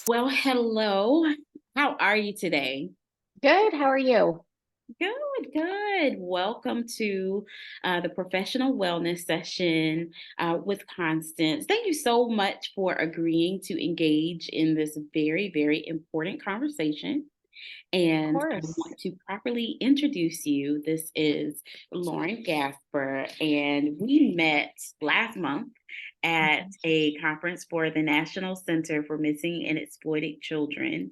Well, hello. How are you today? Good. How are you? Good, good. Welcome to the professional wellness session with Constance. Thank you so much for agreeing to engage in this very, very important conversation. Of And I course. want to properly introduce you. This is Lauren Gaspar, and we met last month at Mhm. a conference for the National Center for Missing and Exploited Children.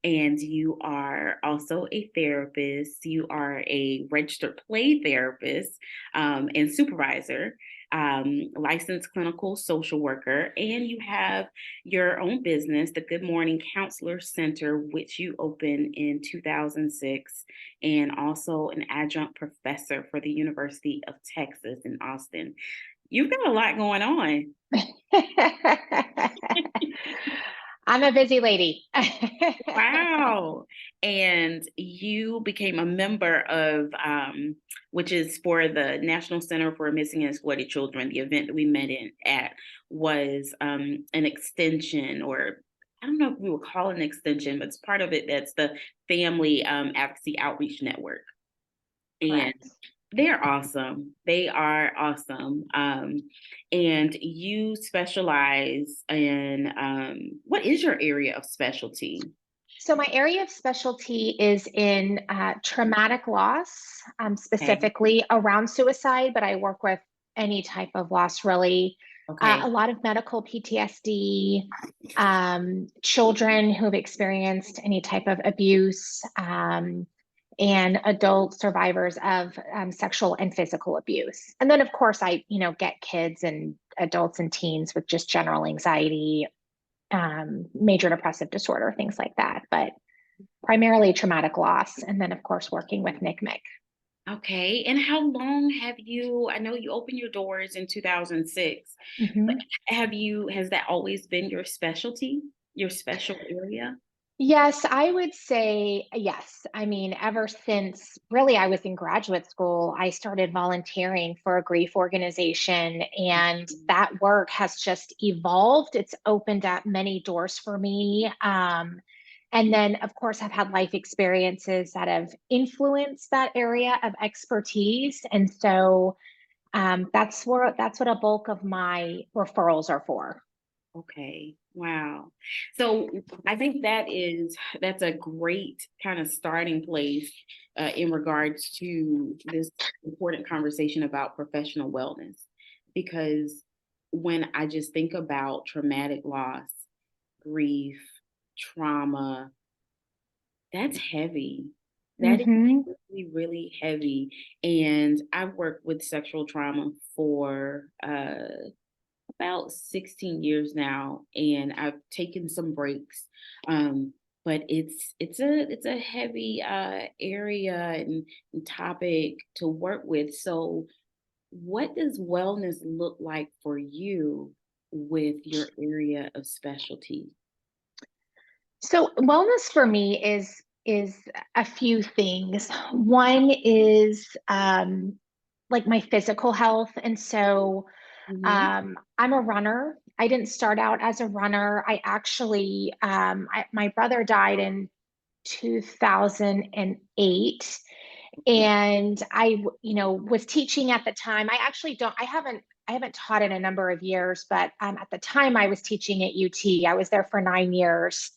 And you are also a therapist. You are a registered play therapist and supervisor, licensed clinical social worker, and you have your own business, the Good Mourning Counseling Center, which you opened in 2006, and also an adjunct professor for the University of Texas in Austin. You've got a lot going on. I'm a busy lady. Wow. And you became a member of, which is for the National Center for Missing and Exploited Children. The event that we met in at was an extension, or I don't know if we would call it an extension, but it's part of it. That's the Family Advocacy Outreach Network. And Correct. they're awesome. They are awesome. And you specialize in what is your area of specialty? So my area of specialty is in traumatic loss, Okay. specifically around suicide, but I work with any type of loss, really. Okay. A lot of medical PTSD, children who have experienced any type of abuse, and adult survivors of sexual and physical abuse. And then, of course, I get kids and adults and teens with just general anxiety, major depressive disorder, things like that. But primarily traumatic loss. And then, of course, working with NCMEC. Okay. And how long have you, I know you opened your doors in 2006, but Mhm. has that always been your specialty, your special area? Yes, I would say yes. I mean, ever since really I was in graduate school, I started volunteering for a grief organization, and that work has just evolved. It's opened up many doors for me. And then, of course, I've had life experiences that have influenced that area of expertise. And so that's what a bulk of my referrals are for. Okay. Wow. So I think that's a great kind of starting place in regards to this important conversation about professional wellness. Because when I just think about traumatic loss, grief, trauma, that's heavy. That is Hmm. really, really heavy. And I've worked with sexual trauma for about 16 years now, and I've taken some breaks. But it's a heavy area and topic to work with. So what does wellness look like for you with your area of specialty? So wellness for me is a few things. One is like my physical health, and so Hmm. I'm a runner. I didn't start out as a runner. I actually my brother died in 2008, and I was teaching at the time. I actually don't. I haven't taught in a number of years, but at the time I was teaching at UT. I was there for 9 years,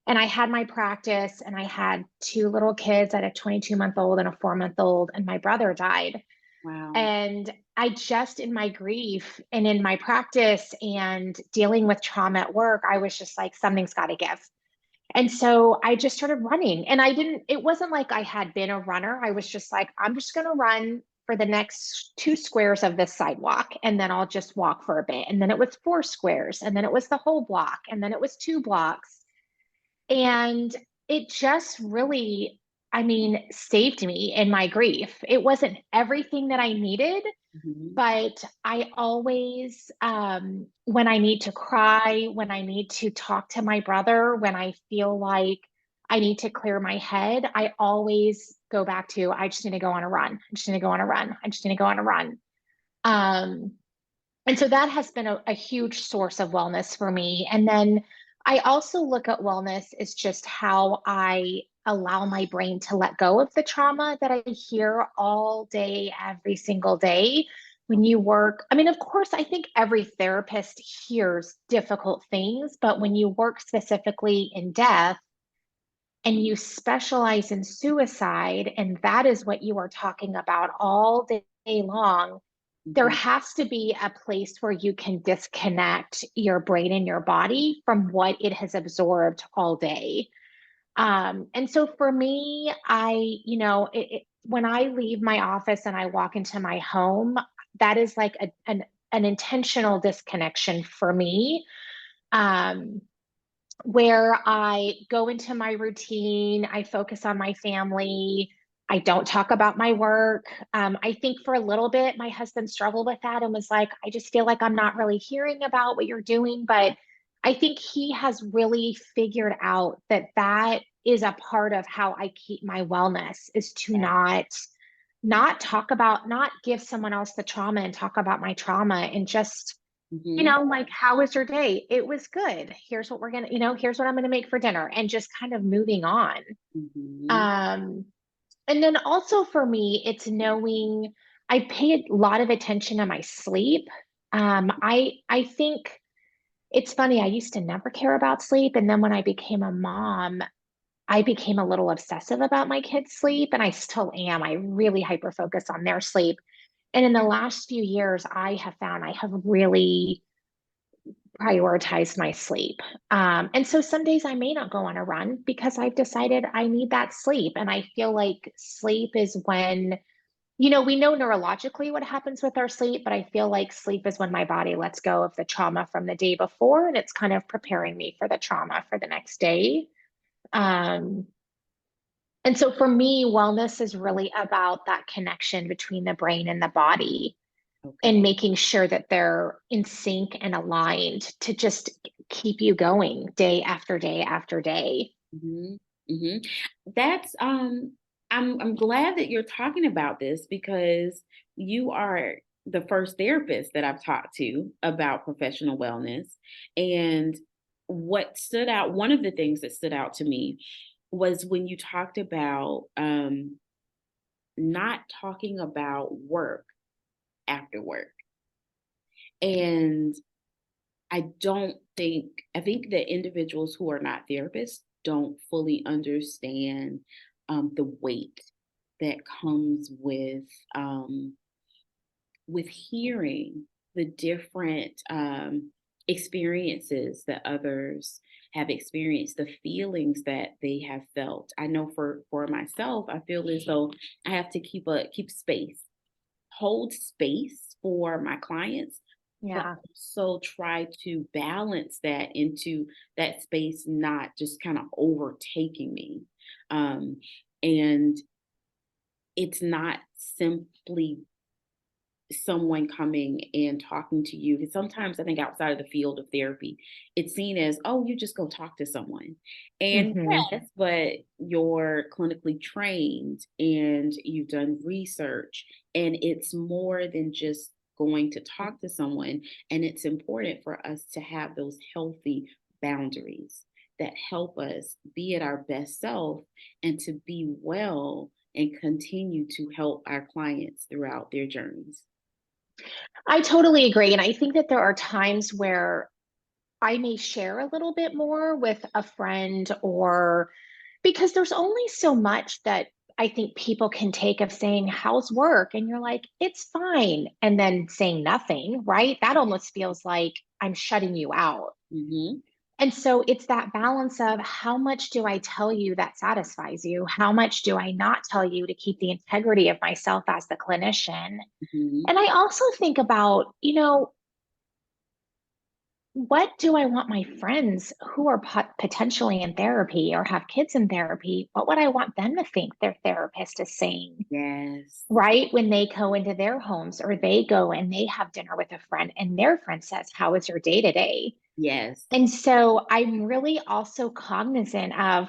and I had my practice, and I had two little kids. I had a 22-month-old and a 4-month-old, and my brother died. Wow. And I just, in my grief and in my practice and dealing with trauma at work, I was just like, something's got to give. And so I just started running. And it wasn't like I had been a runner. I was just like, I'm just going to run for the next 2 squares of this sidewalk. And then I'll just walk for a bit. And then it was 4 squares. And then it was the whole block. And then it was 2 blocks. And it just really, I mean, saved me in my grief. It wasn't everything that I needed, Hmm. but I always, when I need to cry, when I need to talk to my brother, when I feel like I need to clear my head, I always go back to, I just need to go on a run. I just need to go on a run. I just need to go on a run. Um, and so that has been a huge source of wellness for me. And then I also look at wellness as just how I allow my brain to let go of the trauma that I hear all day, every single day. When you work, I mean, of course, I think every therapist hears difficult things, but when you work specifically in death and you specialize in suicide, and that is what you are talking about all day long, there Mhm. has to be a place where you can disconnect your brain and your body from what it has absorbed all day. And so for me, when I leave my office and I walk into my home, that is like an intentional disconnection for me. Um, where I go into my routine, I focus on my family. I don't talk about my work. I think for a little bit, my husband struggled with that and was like, I just feel like I'm not really hearing about what you're doing. But I think he has really figured out that that is a part of how I keep my wellness is to Yeah. not talk about, not give someone else the trauma and talk about my trauma and just Mhm. like, how was your day? It was good. Here's what we're gonna, here's what I'm gonna make for dinner, and just kind of moving on. Mhm. Um, and then also for me, it's knowing I pay a lot of attention to my sleep. I think it's funny, I used to never care about sleep. And then when I became a mom, I became a little obsessive about my kids' sleep, and I still am. I really hyper focus on their sleep. And in the last few years, I have found I have really prioritize my sleep. And so some days I may not go on a run because I've decided I need that sleep. And I feel like sleep is when, we know neurologically what happens with our sleep, but I feel like sleep is when my body lets go of the trauma from the day before and it's kind of preparing me for the trauma for the next day. Um, and so for me, wellness is really about that connection between the brain and the body and Okay. making sure that they're in sync and aligned to just keep you going day after day after day. Mhm. Mhm. That's I'm glad that you're talking about this because you are the first therapist that I've talked to about professional wellness. And what stood out, one of the things that stood out to me was when you talked about not talking about work after work. And I think that individuals who are not therapists don't fully understand the weight that comes with hearing the different experiences that others have experienced, the feelings that they have felt. I know for myself, I feel as though I have to keep space, hold space for my clients, but Yeah. also try to balance that into that space not just kind of overtaking me. Um, and it's not simply someone coming and talking to you. Because sometimes I think outside of the field of therapy, it's seen as, oh, you just go talk to someone. And Hmm. yes, but you're clinically trained and you've done research, and it's more than just going to talk to someone. And it's important for us to have those healthy boundaries that help us be at our best self and to be well and continue to help our clients throughout their journeys. I totally agree. And I think that there are times where I may share a little bit more with a friend, or because there's only so much that I think people can take of saying, how's work? And you're like, it's fine. And then saying nothing, right? That almost feels like I'm shutting you out. Mhm, And so it's that balance of how much do I tell you that satisfies you? How much do I not tell you to keep the integrity of myself as the clinician? mhm, And I also think about, what do I want my friends who are potentially in therapy or have kids in therapy, what would I want them to think their therapist is saying, yes, right? When they go into their homes or they go and they have dinner with a friend and their friend says, how is your day today? yes, And so I'm really also cognizant of,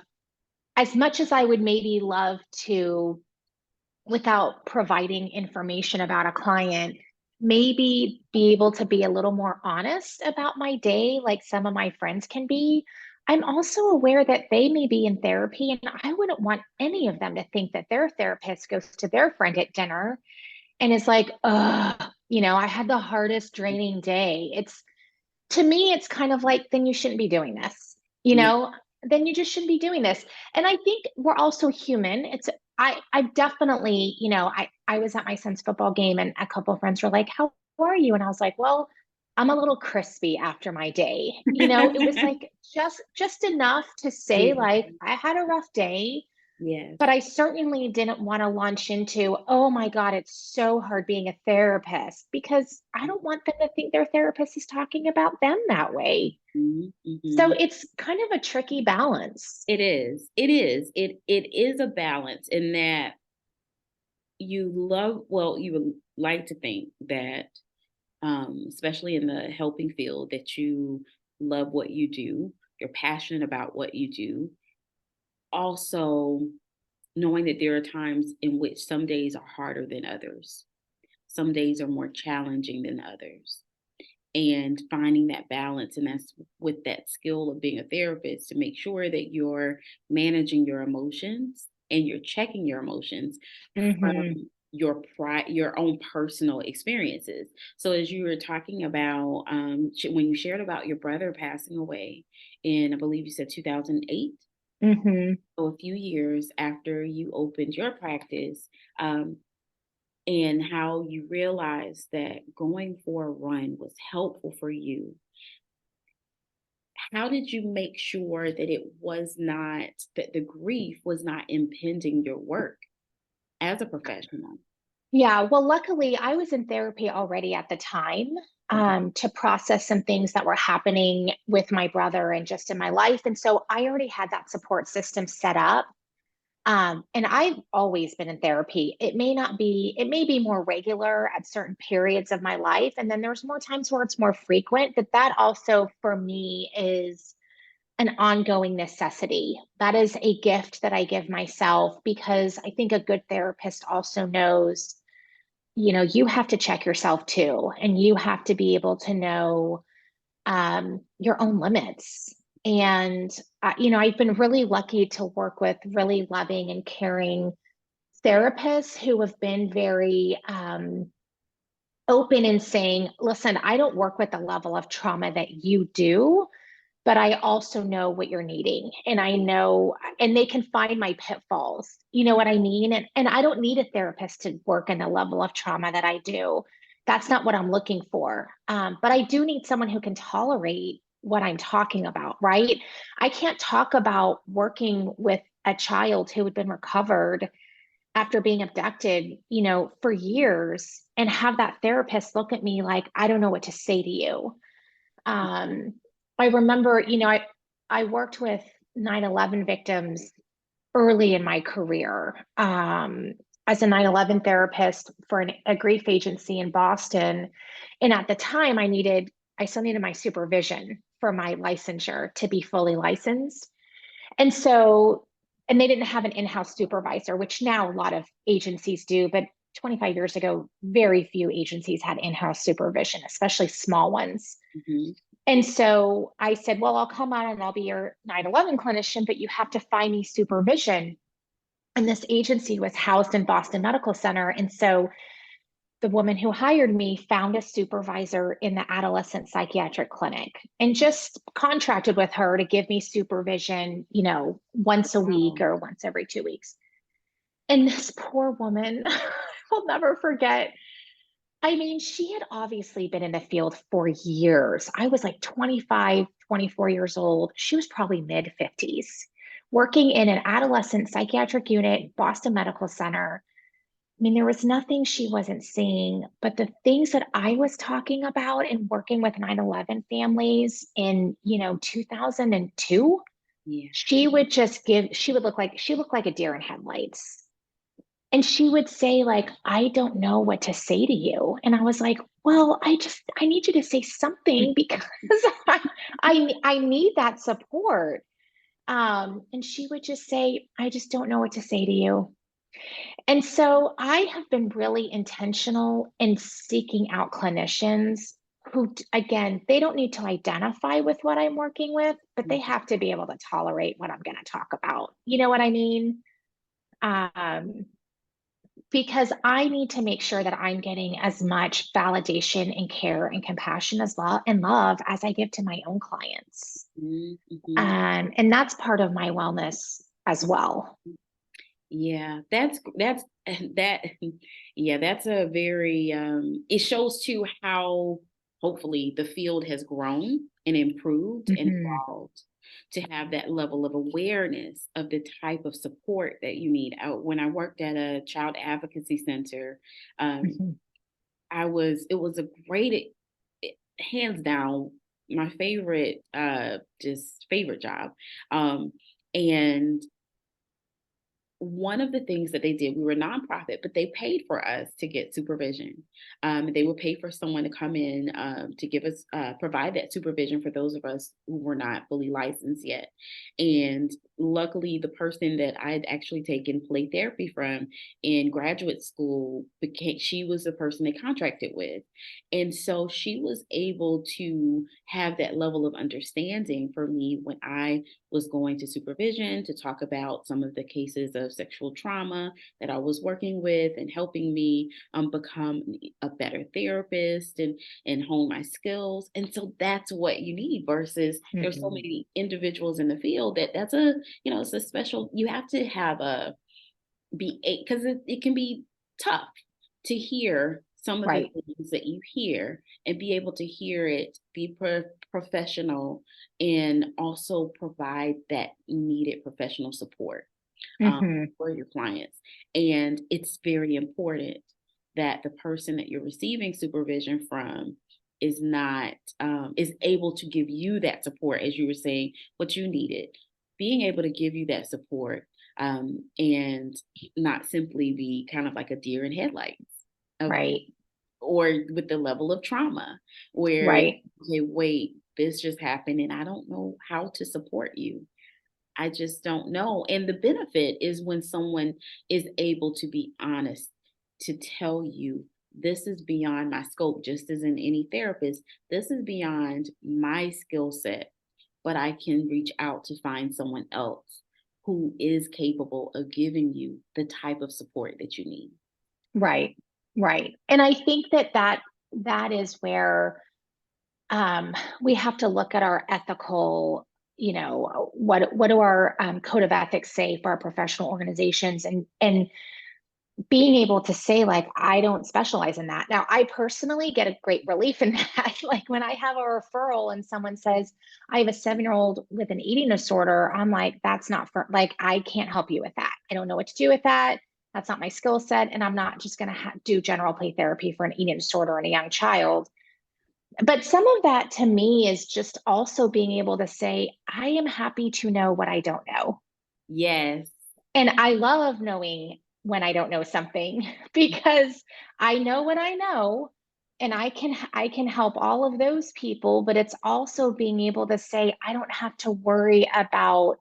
as much as I would maybe love to, without providing information about a client, maybe be able to be a little more honest about my day, like some of my friends can be. I'm also aware that they may be in therapy, and I wouldn't want any of them to think that their therapist goes to their friend at dinner and is like, I had the hardest draining day. It's to me, it's kind of like, then you shouldn't be doing this, Yeah. then you just shouldn't be doing this. And I think we're also human. I definitely, I was at my son's football game and a couple of friends were like, how are you? And I was like, well, I'm a little crispy after my day. It was like just enough to say Yeah. like, I had a rough day, Yes. but I certainly didn't want to launch into, oh my God, it's so hard being a therapist, because I don't want them to think their therapist is talking about them that way. Mhm, So mhm. it's kind of a tricky balance. It is. It is. It is a balance in that you would like to think that, especially in the helping field, that you love what you do, you're passionate about what you do. Also, knowing that there are times in which some days are harder than others, some days are more challenging than others, and finding that balance. And that's with that skill of being a therapist, to make sure that you're managing your emotions and you're checking your emotions Hmm. from your own personal experiences. So as you were talking about, when you shared about your brother passing away in, I believe you said 2008, Hmm. so a few years after you opened your practice, um, and how you realized that going for a run was helpful for you. How did you make sure that that the grief was not impinging your work as a professional? Yeah, well, luckily I was in therapy already at the time, Mhm. to process some things that were happening with my brother and just in my life. And so I already had that support system set up. And I've always been in therapy. It may be more regular at certain periods of my life. And then there's more times where it's more frequent, but that also for me is an ongoing necessity. That is a gift that I give myself, because I think a good therapist also knows, you have to check yourself too, and you have to be able to know your own limits. And, I've been really lucky to work with really loving and caring therapists who have been very open in saying, listen, I don't work with the level of trauma that you do, but I also know what you're needing. And I know, and they can find my pitfalls. You know what I mean? And I don't need a therapist to work in the level of trauma that I do. That's not what I'm looking for. But I do need someone who can tolerate what I'm talking about, right? I can't talk about working with a child who had been recovered after being abducted, for years, and have that therapist look at me like, I don't know what to say to you. um, I remember, I worked with 9/11 victims early in my career, as a 9/11 therapist for a grief agency in Boston. And at the time, I still needed my supervision for my licensure to be fully licensed. And so, and they didn't have an in-house supervisor, which now a lot of agencies do, but 25 years ago, very few agencies had in-house supervision, especially small ones. Mhm. And so I said, well, I'll come on and I'll be your 9/11 clinician, but you have to find me supervision. And this agency was housed in Boston Medical Center. And so the woman who hired me found a supervisor in the adolescent psychiatric clinic and just contracted with her to give me supervision, once a week Wow. or once every 2 weeks. And this poor woman, I'll never forget. I mean, she had obviously been in the field for years. I was like 25, 24 years old. She was probably mid 50s, working in an adolescent psychiatric unit, Boston Medical Center. I mean, there was nothing she wasn't seeing, but the things that I was talking about and working with 9/11 families in, 2002, Yeah. she would she looked like a deer in headlights. And she would say, like, I don't know what to say to you. And I was like, well, I need you to say something, because I need that support. And she would just say, I just don't know what to say to you. And so I have been really intentional in seeking out clinicians who, again, they don't need to identify with what I'm working with, but they have to be able to tolerate what I'm going to talk about. You know what I mean? Um, because I need to make sure that I'm getting as much validation and care and compassion as well and love as I give to my own clients. Mm-hmm. And that's part of my wellness as well. Yeah, that's that yeah, that's a very it shows too how hopefully the field has grown and improved and Mhm, evolved to have that level of awareness of the type of support that you need. When I worked at a child advocacy center, um, mhm. it was a great hands down my favorite just favorite job. Um, and one of the things that they did, we were a nonprofit, but they paid for us to get supervision. They would pay for someone to come in to give us, provide that supervision for those of us who were not fully licensed yet. And luckily, the person that I had actually taken play therapy from in graduate school she was the person they contracted with. And so she was able to have that level of understanding for me when I was going to supervision to talk about some of the cases of sexual trauma that I was working with and helping me become a better therapist and hone my skills. And so that's what you need versus there's so Mhm. many individuals in the field that's a, it's a special, you have to have a because it can be tough to hear some of the Right. things that you hear and be able to hear it, be professional, and also provide that needed professional support Mhm. for your clients. And it's very important that the person that you're receiving supervision from is not is able to give you that support, as you were saying, what you needed, being able to give you that support, and not simply be kind of like a deer in headlights of, Right. or with the level of trauma where, Right. okay, wait, this just happened and I don't know how to support you. I just don't know. And the benefit is when someone is able to be honest to tell you, this is beyond my scope, just as in any therapist, this is beyond my skill set, but I can reach out to find someone else who is capable of giving you the type of support that you need. Right. Right. And I think that is where um, we have to look at our ethical, what do our code of ethics say for our professional organizations, and being able to say, like, I don't specialize in that. Now, I personally get a great relief in that. Like when I have a referral and someone says, I have a 7-year-old with an eating disorder, I'm like, that's not for, like, I can't help you with that. I don't know what to do with that. That's not my skill set. And I'm not just going to do general play therapy for an eating disorder in a young child. But some of that to me is just also being able to say, I am happy to know what I don't know. Yes. And I love knowing when I don't know something because I know what I know and I can help all of those people, but it's also being able to say I don't have to worry about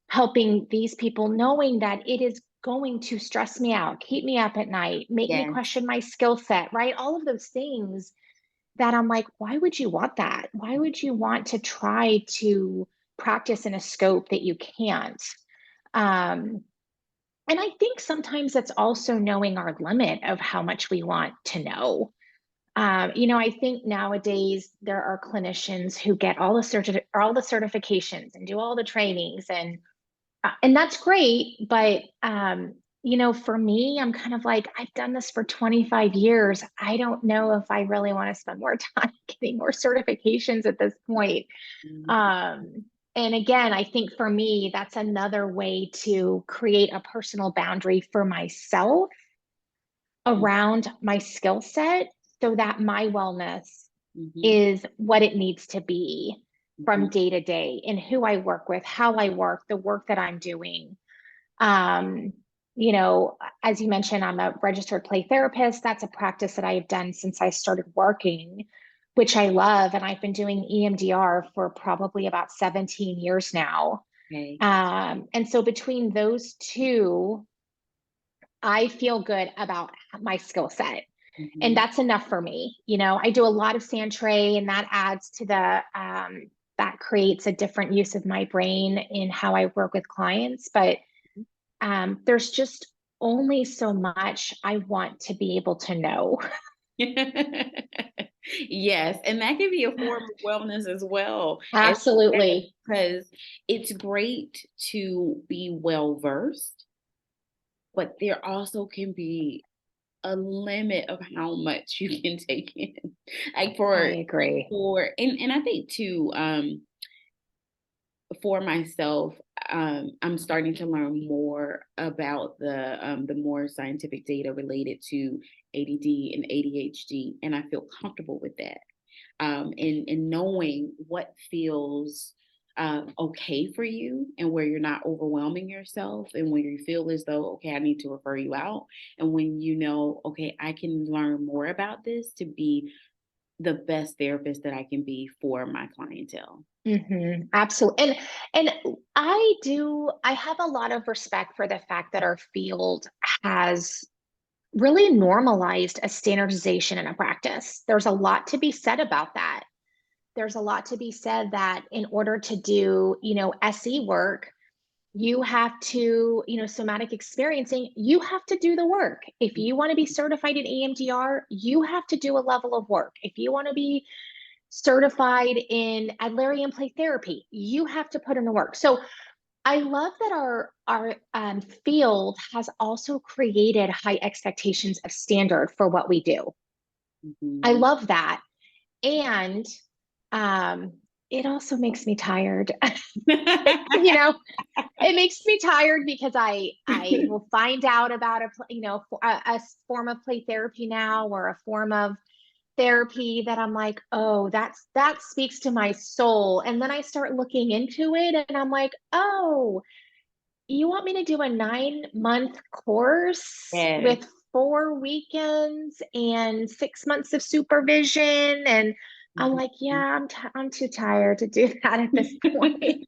helping these people knowing that it is going to stress me out, keep me up at night, make me Yes. question my skill set, right? All of those things that I'm like, why would you want that? Why would you want to try to practice in a scope that you can't? Um, and I think sometimes that's also knowing our limit of how much we want to know. I think nowadays there are clinicians who get all the certifications and do all the trainings, and that's great. But for me, I'm kind of like, I've done this for 25 years. I don't know if I really want to spend more time getting more certifications at this point. Mhm. Um, and again, I think for me, that's another way to create a personal boundary for myself around my skill set so that my wellness Mhm. is what it needs to be Mhm. from day to day in who I work with, how I work, the work that I'm doing. Um, as you mentioned, I'm a registered play therapist. That's a practice that I have done since I started working, which I love. And I've been doing EMDR for probably about 17 years now. Okay. And so between those two, I feel good about my skill set. And Mhm. that's enough for me. You know, I do a lot of Santray, and that adds to the, that creates a different use of my brain in how I work with clients. But there's just only so much I want to be able to know. Yes, and that can be a form of wellness as well. Absolutely. Because it's great to be well versed, but there also can be a limit of how much you can take in. Like I agree. and I think too, for myself, I'm starting to learn more about the more scientific data related to ADD and ADHD, and I feel comfortable with that. And knowing what feels okay for you and where you're not overwhelming yourself, and when you feel as though, okay, I need to refer you out, and when you know, okay, I can learn more about this to be the best therapist that I can be for my clientele. Absolutely. And I have a lot of respect for the fact that our field has really normalized a standardization in a practice. There's a lot to be said about that. There's a lot to be said that in order to do, SE work, you have to, somatic experiencing, you have to do the work. If you want to be certified in EMDR, you have to do a level of work. If you want to be certified in Adlerian play therapy, you have to put in the work. So I love that our field has also created high expectations of standard for what we do. I Mhm. love that. And um, it also makes me tired. you know, it makes me tired because I will find out about a form of play therapy now, or a form of therapy that I'm like, oh, that speaks to my soul. And then I start looking into it and I'm like, oh, you want me to do a 9-month course Yes. with 4 weekends and 6 months of supervision? And I'm like, yeah, I'm too tired to do that at this point.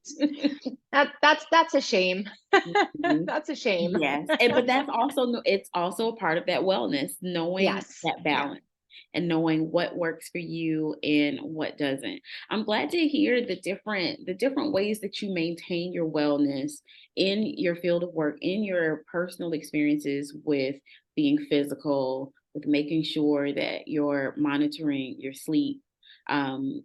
That's a shame. Mhm. That's a shame. Yes, and but that's also it's also a part of that wellness, knowing Yes. that Yeah. balance and knowing what works for you and what doesn't. I'm glad to hear the different ways that you maintain your wellness in your field of work, in your personal experiences with being physical, with making sure that you're monitoring your sleep. Um,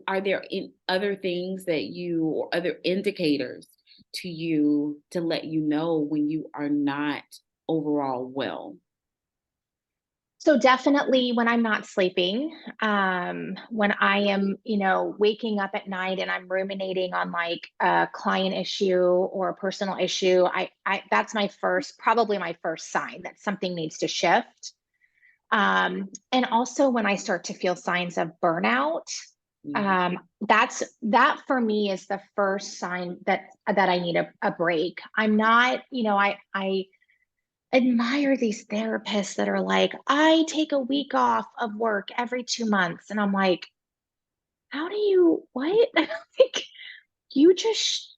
are there other things that you or other indicators to you to let you know when you are not overall well? So definitely when I'm not sleeping, when I am, waking up at night and I'm ruminating on like a client issue or a personal issue, that's probably my first sign that something needs to shift. And also when I start to feel signs of burnout, Mhm. that for me is the first sign that I need a break. I'm not, I admire these therapists that are like, I take a week off of work every 2 months. And I'm like, how do you, what? Like, you just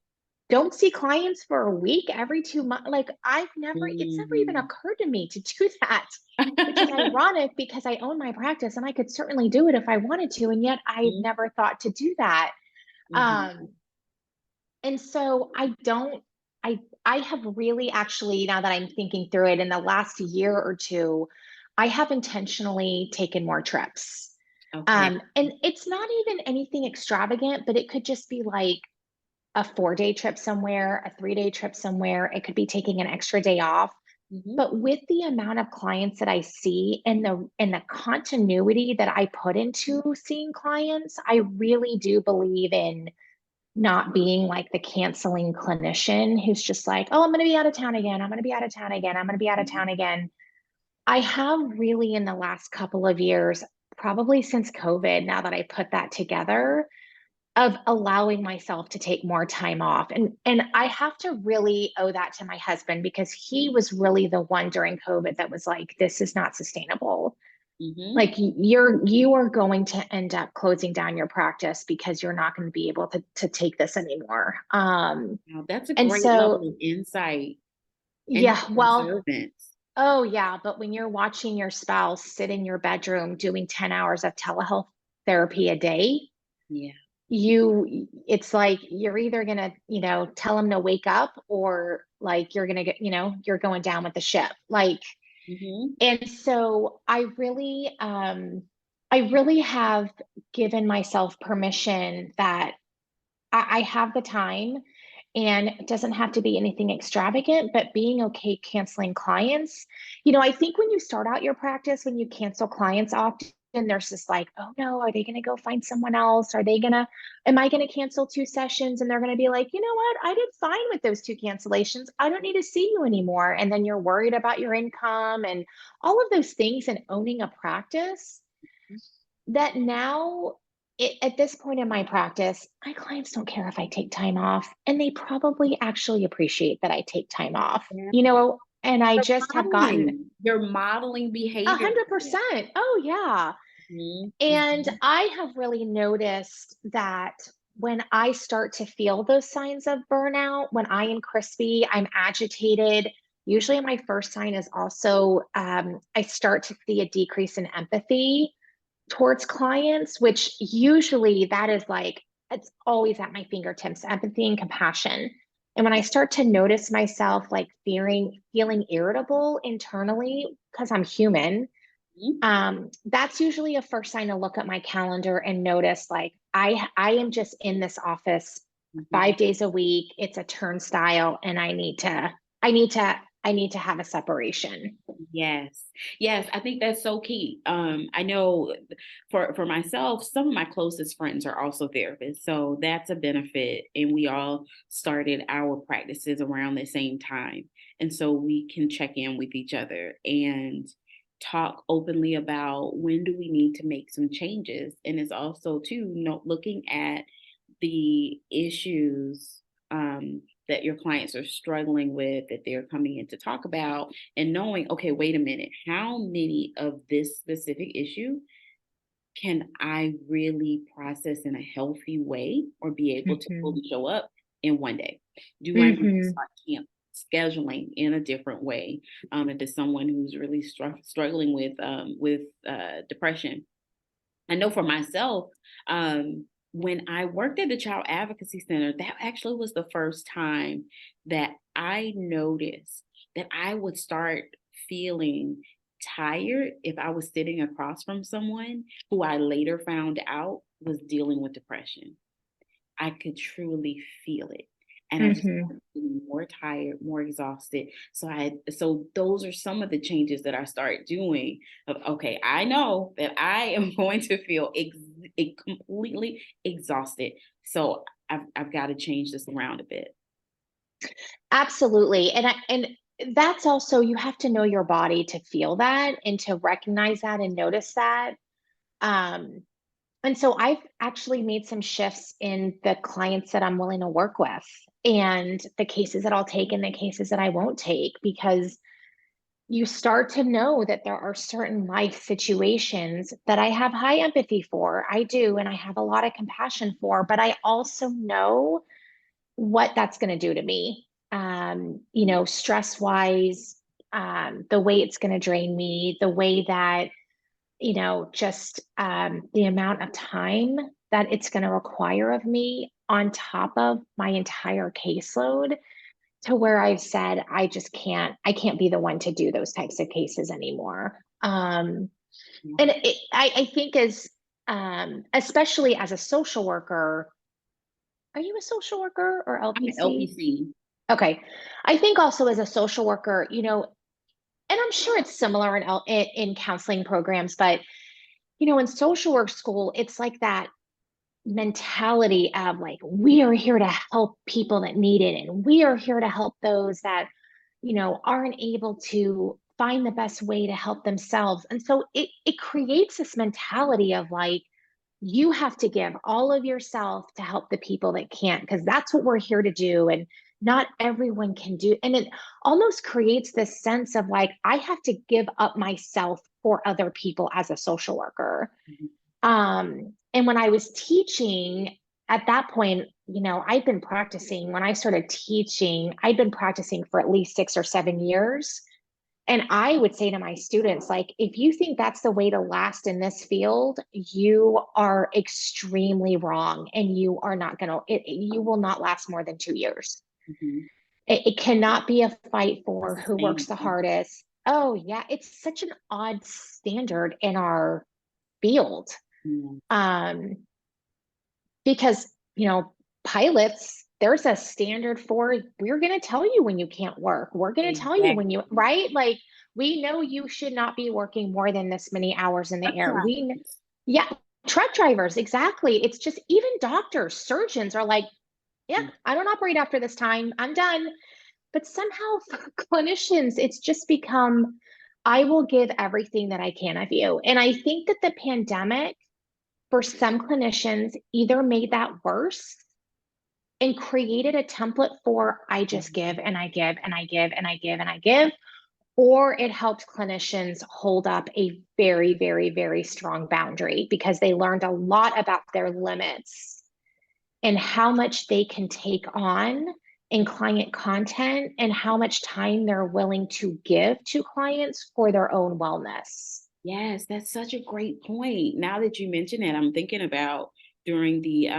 don't see clients for a week every 2 months. Like, it's never even Mhm. occurred to me to do that, which is ironic because I own my practice and I could certainly do it if I wanted to. And yet I never thought to do that. Um, Mhm. and so I have really actually, now that I'm thinking through it, in the last year or two, I have intentionally taken more trips. Okay. And it's not even anything extravagant, but it could just be like a 4-day trip somewhere, a 3-day trip somewhere. It could be taking an extra day off. Mhm. But with the amount of clients that I see and the continuity that I put into seeing clients, I really do believe in not being like the canceling clinician who's just like, oh, I'm going to be out of town again. I'm going to be out of town again. I'm going to be out of town again. I have really, in the last couple of years, probably since COVID, now that I put that together, of allowing myself to take more time off. And I have to really owe that to my husband, because he was really the one during COVID that was like, this is not sustainable. Mhm. Like, you are going to end up closing down your practice because you're not going to be able to take this anymore. Now that's a And great so level of insight and Yeah, having well, servants. oh yeah, but when you're watching your spouse sit in your bedroom doing 10 hours of telehealth therapy a day, Yeah. it's like you're either gonna, tell them to wake up, or like you're gonna get, you're going down with the ship. Like, Hmm. and so I really have given myself permission that I have the time, and it doesn't have to be anything extravagant, but being okay canceling clients. I think when you start out your practice, when you cancel clients often, there's this like, oh no, are they going to go find someone else? Am I going to cancel 2 sessions? And they're going to be like, you know what? I did fine with those 2 cancellations. I don't need to see you anymore. And then you're worried about your income and all of those things, and owning a practice that now, at this point in my practice, my clients don't care if I take time off, and they probably actually appreciate that I take time off, Yeah. and I just have gotten You're modeling a behavior. hundred Yeah. percent. Oh yeah. Mhm, And mhm. I have really noticed that when I start to feel those signs of burnout, when I am crispy, I'm agitated. Usually, my first sign is also I start to see a decrease in empathy towards clients, which usually that is like, it's always at my fingertips, empathy and compassion. And when I start to notice myself like feeling irritable internally because I'm human, Mhm, that's usually a first sign to look at my calendar and notice like I am just in this office mhm. 5 days a week. It's a turnstile, and I need to have a separation. Yes. Yes, I think that's so key. I know for myself, some of my closest friends are also therapists, so that's a benefit. And we all started our practices around the same time, and so we can check in with each other and talk openly about when do we need to make some changes. And it's also too, looking at the issues that your clients are struggling with, that they're coming in to talk about, and knowing, okay, wait a minute, how many of this specific issue can I really process in a healthy way or be able to Hmm. fully show up in one day? Do I need to Hmm. start scheduling in a different way? If there's someone who's really struggling with depression, I know for myself, when I worked at the Child Advocacy Center, that actually was the first time that I noticed that I would start feeling tired if I was sitting across from someone who I later found out was dealing with depression. I could truly feel it. And I just Hmm. started feeling more tired, more exhausted. So those are some of the changes that I started doing of, okay, I know that I am going to feel completely exhausted. So I've got to change this around a bit. Absolutely. And that's also, you have to know your body to feel that and to recognize that and notice that. Um, and so I've actually made some shifts in the clients that I'm willing to work with, and the cases that I'll take and the cases that I won't take, because you start to know that there are certain life situations that I have high empathy for. I do, and I have a lot of compassion for, but I also know what that's going to do to me. Stress wise, the way it's going to drain me, the way that, just the amount of time that it's going to require of me on top of my entire caseload, to where I've said, I can't be the one to do those types of cases anymore. And I think especially as a social worker, are you a social worker or I'm an LPC? LPC. Okay. I think also as a social worker, and I'm sure it's similar in counseling programs, but in social work school, it's like that mentality of like, we are here to help people that need it, and we are here to help those that, aren't able to find the best way to help themselves. And so it creates this mentality of like, you have to give all of yourself to help the people that can't, because that's what we're here to do. And not everyone can do. And it almost creates this sense of like, I have to give up myself for other people as a social worker. And when I was teaching, at that point, I'd been practicing when I started teaching, I'd been practicing for at least 6 or 7 years. And I would say to my students, like, if you think that's the way to last in this field, you are extremely wrong, and you are not going to, you will not last more than 2 years. Mhm. It cannot be a fight for who works the Sustainable. hardest. Oh, yeah. It's such an odd standard in our field. Yeah. Um, because, pilots, there's a standard for, we're going to tell you when you can't work. We're going to tell you when you, Exactly. right? Like, we know you should not be working more than this many hours in the Truck air. drivers. Yeah, truck drivers, exactly. It's just, even doctors, surgeons are like, yeah, Mm. I don't operate after this time. I'm done. But somehow for clinicians, it's just become, I will give everything that I can of you. And I think that the pandemic, for some clinicians, either made that worse and created a template for, I just give and I give and I give and I give and I give, or it helped clinicians hold up a very, very, very strong boundary because they learned a lot about their limits and how much they can take on in client content and how much time they're willing to give to clients for their own wellness. Yes, that's such a great point. Now that you mention it, I'm thinking about during the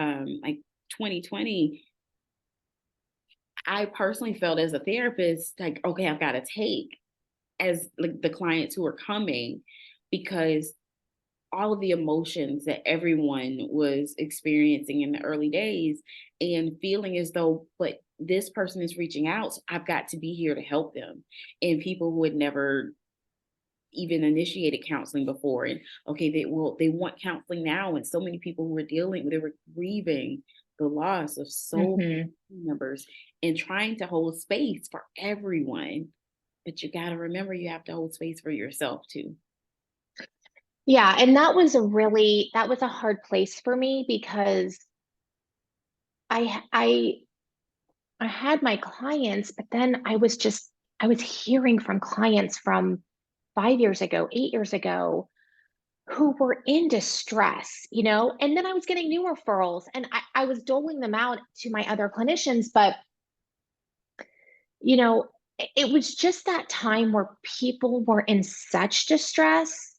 like 2020, I personally felt as a therapist, like, okay, I've got to take as like the clients who are coming because all of the emotions that everyone was experiencing in the early days and feeling as though, but this person is reaching out, so I've got to be here to help them. And people who had never even initiated counseling before, and okay, they want counseling now, and so many people were they were grieving the loss of so Mm-hmm. many members and trying to hold space for everyone. But you got to remember, you have to hold space for yourself too. Yeah, and that was a hard place for me because I I had my clients, but then I was hearing from clients from 5 years ago, 8 years ago, who were in distress, and then I was getting new referrals, and I was doling them out to my other clinicians, but you know, it was just that time where people were in such distress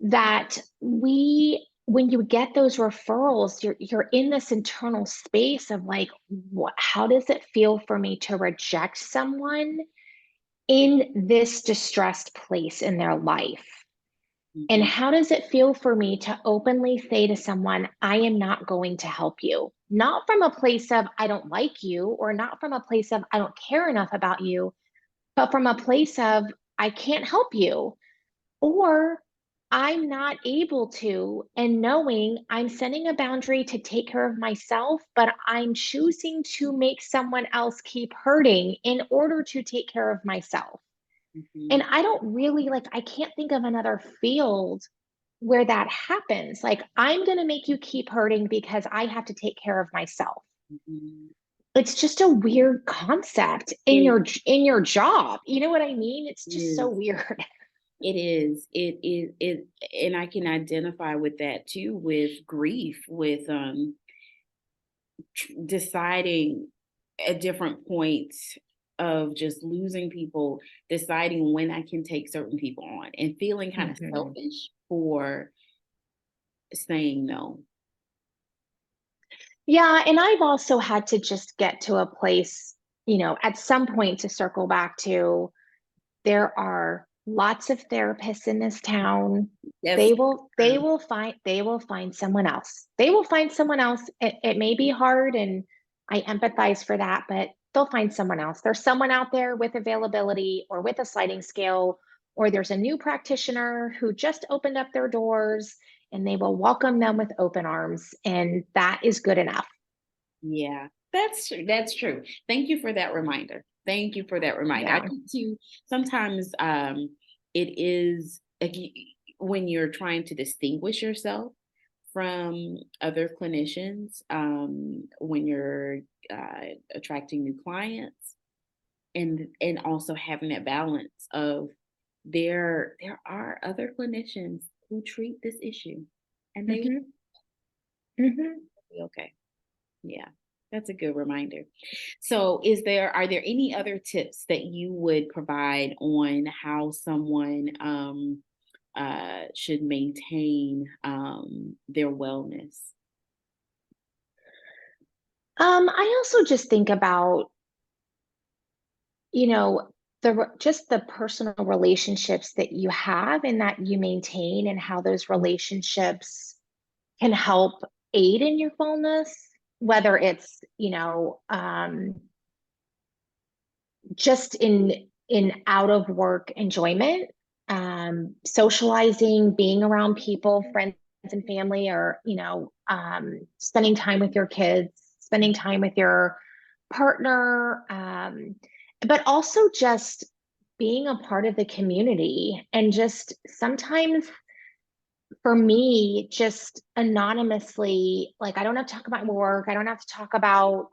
that when you get those referrals, you're in this internal space of like, how does it feel for me to reject someone in this distressed place in their life? And Mhm. how does it feel for me to openly say to someone, I am not going to help you? Not from a place of, I don't like you, or not from a place of, I don't care enough about you, but from a place of, I can't help you, or I'm not able to, and knowing I'm setting a boundary to take care of myself, but I'm choosing to make someone else keep hurting in order to take care of myself. And Mhm. I don't really like, I can't think of another field where that happens. Like, I'm going to make you keep hurting because I have to take care of myself. Mhm. It's just a weird concept It in your job. You know what I mean? It's just so is. weird. It is. It is. It, and I can identify with that too, with grief, with deciding at different points of just losing people, deciding when I can take certain people on, and feeling kind of Mhm. selfish for saying no. Yeah, and I've also had to just get to a place, at some point, to circle back to, there are lots of therapists in this town. That's They true. will find someone else. They will find someone else. It may be hard, and I empathize for that, but they'll find someone else. There's someone out there with availability or with a sliding scale, or there's a new practitioner who just opened up their doors, and they will welcome them with open arms, and that is good enough. Yeah, that's true. That's true. Thank you for that reminder. Thank you for that reminder. I Yeah. think too, sometimes it is like when you're trying to distinguish yourself from other clinicians, when you're attracting new clients, and also having that balance of there are other clinicians who treat this issue and they will Hmm. Hmm. be okay. Yeah, that's a good reminder. So, are there any other tips that you would provide on how someone should maintain their wellness? I also just think about, you know, just the personal relationships that you have and that you maintain, and how those relationships can help aid in your wellness, whether it's, just in out of work enjoyment, socializing, being around people, friends and family, or spending time with your kids, spending time with your partner, but also just being a part of the community. And just sometimes for me, just anonymously, like, I don't have to talk about work, I don't have to talk about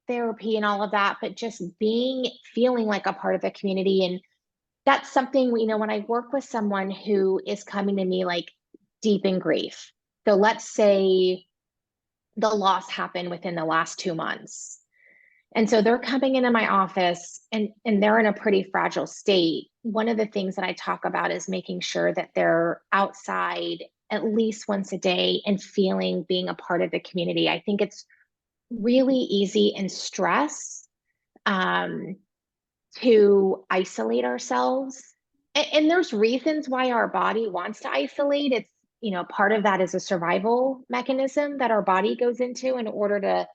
therapy and all of that, but just feeling like a part of the community. And that's something, when I work with someone who is coming to me like deep in grief. So let's say the loss happened within the last 2 months. And so they're coming into my office, and they're in a pretty fragile state. One of the things that I talk about is making sure that they're outside at least once a day and being a part of the community. I think it's really easy in stress, um, to isolate ourselves. And there's reasons why our body wants to isolate. It's, part of that is a survival mechanism that our body goes into in order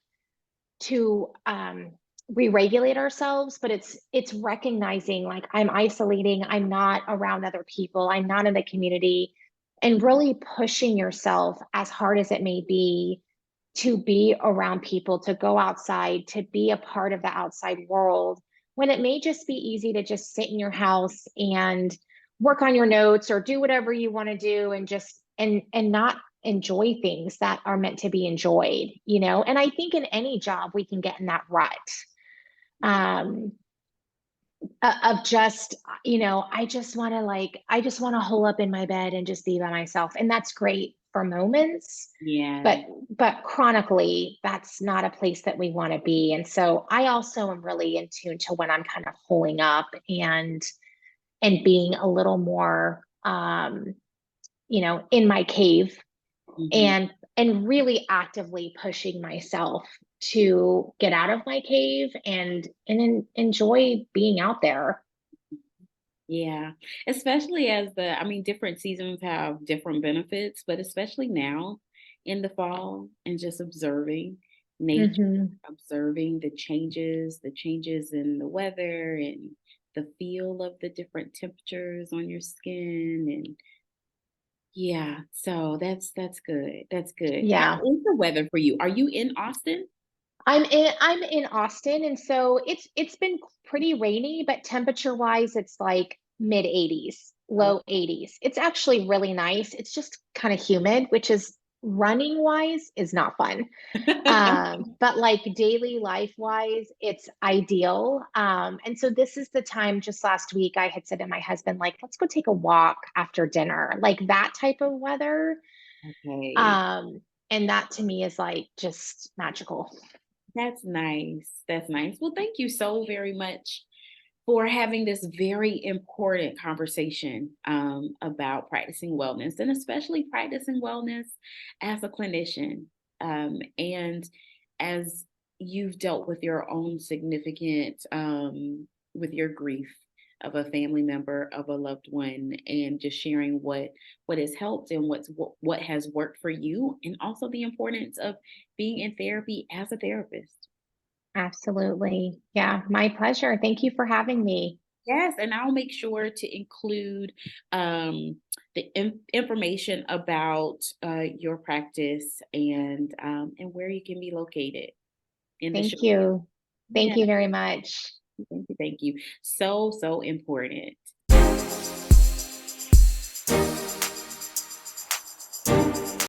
to re-regulate ourselves. But it's recognizing, like, I'm isolating, I'm not around other people, I'm not in the community, and really pushing yourself, as hard as it may be, to be around people, to go outside, to be a part of the outside world, when it may just be easy to just sit in your house and work on your notes or do whatever you want to do, and just and not enjoy things that are meant to be enjoyed. And I think in any job we can get in that rut, um of just, I just want to hole up in my bed and just be by myself. And that's great for moments, Yeah. but chronically, that's not a place that we want to be. And so I also am really in tune to when I'm kind of holding up and being a little more, in my cave, Mhm. and really actively pushing myself to get out of my cave and enjoy being out there. Yeah, especially I mean, different seasons have different benefits, but especially now in the fall and just observing nature, Hmm. observing the changes in the weather and the feel of the different temperatures on your skin. And yeah, so that's good. That's good. How Yeah. is the weather for you? Are you in Austin? I'm in Austin, and so it's been pretty rainy, but temperature wise, it's like mid 80s, Oh. low 80s. It's actually really nice. It's just kind of humid, which is, running wise, is not fun. But like daily life wise, it's ideal. And so this is the time. Just last week, I had said to my husband, like, let's go take a walk after dinner, like that type of weather. Okay. Um, and that to me is like just magical. That's nice. That's nice. Well, thank you so very much for having this very important conversation about practicing wellness, and especially practicing wellness as a clinician. And as you've dealt with your own significant, with your grief of a family member, of a loved one, and just sharing what has helped and what has worked for you, and also the importance of being in therapy as a therapist. Absolutely. Yeah, my pleasure. Thank you for having me. Yes, and I'll make sure to include the information about your practice and where you can be located in the show. Thank you. Yeah, Thank you very much. thank you, thank you. So important.